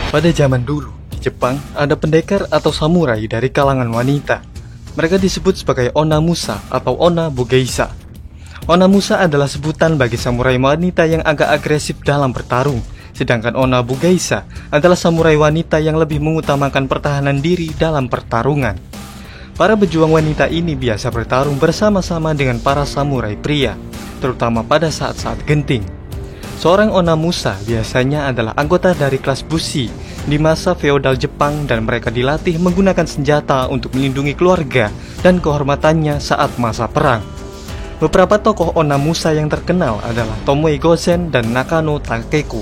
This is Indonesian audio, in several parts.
Pada zaman dulu, di Jepang ada pendekar atau samurai dari kalangan wanita. Mereka disebut sebagai Onamusa atau Onabugeisa. Onamusa adalah sebutan bagi samurai wanita yang agak agresif dalam bertarung, sedangkan Onabugeisa adalah samurai wanita yang lebih mengutamakan pertahanan diri dalam pertarungan. Para pejuang wanita ini biasa bertarung bersama-sama dengan para samurai pria, terutama pada saat-saat genting. Seorang Onamusa biasanya adalah anggota dari kelas bushi di masa feodal Jepang dan mereka dilatih menggunakan senjata untuk melindungi keluarga dan kehormatannya saat masa perang. Beberapa tokoh Onamusa yang terkenal adalah Tomoe Gozen dan Nakano Takeko.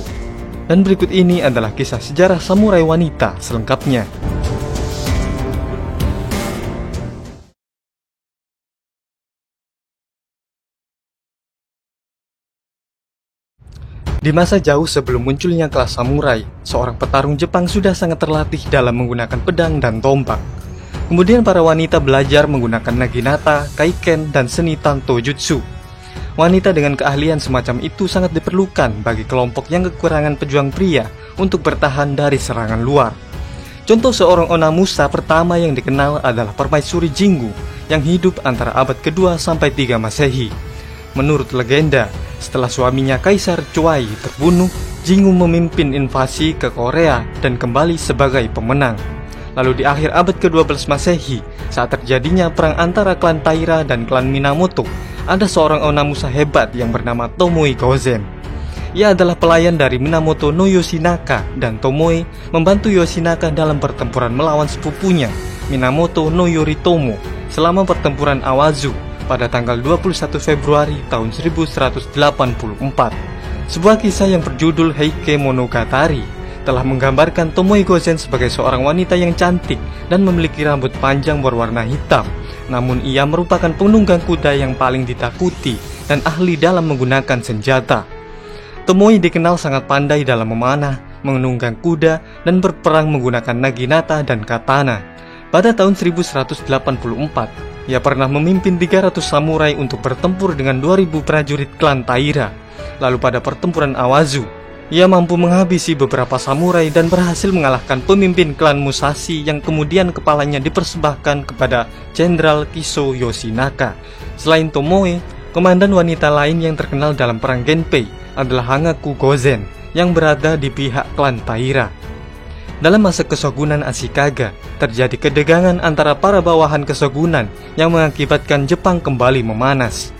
Dan berikut ini adalah kisah sejarah samurai wanita selengkapnya. Di masa jauh sebelum munculnya kelas samurai, seorang petarung Jepang sudah sangat terlatih dalam menggunakan pedang dan tombak. Kemudian para wanita belajar menggunakan naginata, kaiken, dan seni tanto jutsu. Wanita dengan keahlian semacam itu sangat diperlukan bagi kelompok yang kekurangan pejuang pria untuk bertahan dari serangan luar. Contoh seorang Onamusa pertama yang dikenal adalah Permaisuri Jingu yang hidup antara abad kedua sampai 3 Masehi. Menurut legenda, setelah suaminya Kaisar Chuai terbunuh, Jingu memimpin invasi ke Korea dan kembali sebagai pemenang. Lalu di akhir abad ke-12 Masehi, saat terjadinya perang antara klan Taira dan klan Minamoto, ada seorang Onamusa hebat yang bernama Tomoe Gozen. Ia adalah pelayan dari Minamoto no Yoshinaka dan Tomoe membantu Yoshinaka dalam pertempuran melawan sepupunya, Minamoto no Yoritomo, selama pertempuran Awazu pada tanggal 21 Februari tahun 1184. Sebuah kisah yang berjudul Heike Monogatari telah menggambarkan Tomoe Gozen sebagai seorang wanita yang cantik dan memiliki rambut panjang berwarna hitam. Namun ia merupakan penunggang kuda yang paling ditakuti dan ahli dalam menggunakan senjata. Tomoe dikenal sangat pandai dalam memanah, menunggang kuda, dan berperang menggunakan naginata dan katana. Pada tahun 1184, ia pernah memimpin 300 samurai untuk bertempur dengan 2000 prajurit klan Taira. Lalu pada pertempuran Awazu, ia mampu menghabisi beberapa samurai dan berhasil mengalahkan pemimpin klan Musashi yang kemudian kepalanya dipersembahkan kepada Jenderal Kiso Yoshinaka. Selain Tomoe, komandan wanita lain yang terkenal dalam perang Genpei adalah Hangaku Gozen yang berada di pihak klan Taira. Dalam masa kesogunan Ashikaga, terjadi kedegangan antara para bawahan kesogunan yang mengakibatkan Jepang kembali memanas.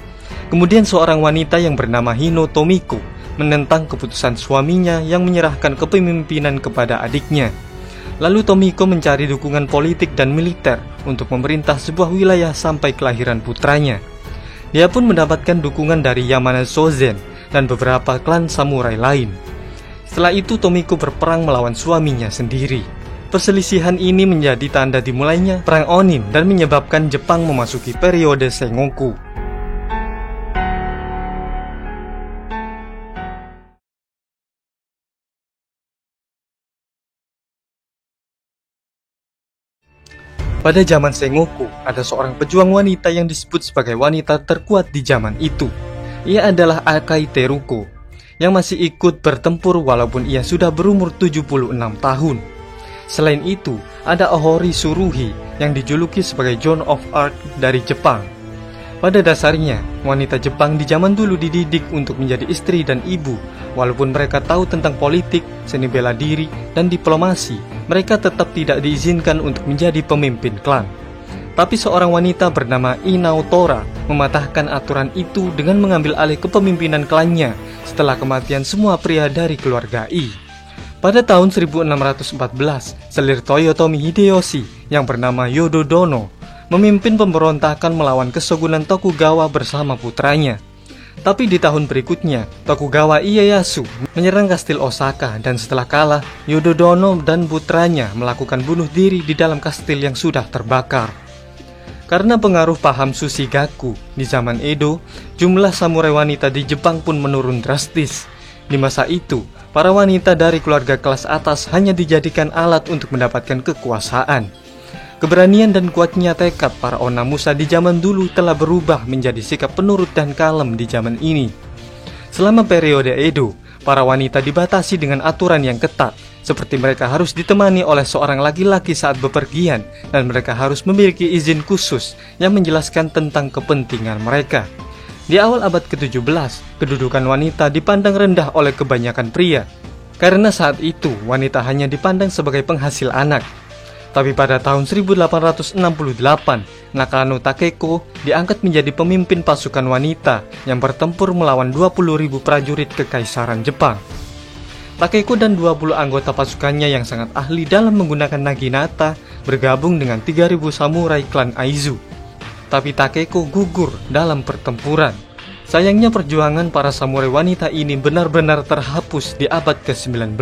Kemudian seorang wanita yang bernama Hino Tomiko menentang keputusan suaminya yang menyerahkan kepemimpinan kepada adiknya. Lalu Tomiko mencari dukungan politik dan militer untuk memerintah sebuah wilayah sampai kelahiran putranya. Dia pun mendapatkan dukungan dari Yamana Shozen dan beberapa klan samurai lain. Setelah itu Tomiko berperang melawan suaminya sendiri. Perselisihan ini menjadi tanda dimulainya Perang Onin dan menyebabkan Jepang memasuki periode Sengoku. Pada zaman Sengoku, ada seorang pejuang wanita yang disebut sebagai wanita terkuat di zaman itu. Ia adalah Akai Teruko, yang masih ikut bertempur walaupun ia sudah berumur 76 tahun. Selain itu, ada Ohori Tsuruhi yang dijuluki sebagai Joan of Arc dari Jepang. Pada dasarnya, wanita Jepang di zaman dulu dididik untuk menjadi istri dan ibu. Walaupun mereka tahu tentang politik, seni bela diri, dan diplomasi, mereka tetap tidak diizinkan untuk menjadi pemimpin klan. Tapi seorang wanita bernama Inao Tora mematahkan aturan itu dengan mengambil alih kepemimpinan klannya setelah kematian semua pria dari keluarga I. Pada tahun 1614, selir Toyotomi Hideyoshi yang bernama Yododono memimpin pemberontakan melawan kesogunan Tokugawa bersama putranya. Tapi di tahun berikutnya, Tokugawa Ieyasu menyerang kastil Osaka dan setelah kalah, Yododono dan putranya melakukan bunuh diri di dalam kastil yang sudah terbakar. Karena pengaruh paham Sushigaku di zaman Edo, jumlah samurai wanita di Jepang pun menurun drastis. Di masa itu, para wanita dari keluarga kelas atas hanya dijadikan alat untuk mendapatkan kekuasaan. Keberanian dan kuatnya tekad para Onamusa di zaman dulu telah berubah menjadi sikap penurut dan kalem di zaman ini. Selama periode Edo, para wanita dibatasi dengan aturan yang ketat, seperti mereka harus ditemani oleh seorang laki-laki saat bepergian, dan mereka harus memiliki izin khusus yang menjelaskan tentang kepentingan mereka. Di awal abad ke-17, kedudukan wanita dipandang rendah oleh kebanyakan pria, karena saat itu wanita hanya dipandang sebagai penghasil anak. Tapi pada tahun 1868, Nakano Takeko diangkat menjadi pemimpin pasukan wanita yang bertempur melawan 20.000 prajurit kekaisaran Jepang. Takeko dan 20 anggota pasukannya yang sangat ahli dalam menggunakan naginata bergabung dengan 3.000 samurai klan Aizu. Tapi Takeko gugur dalam pertempuran. Sayangnya perjuangan para samurai wanita ini benar-benar terhapus di abad ke-19.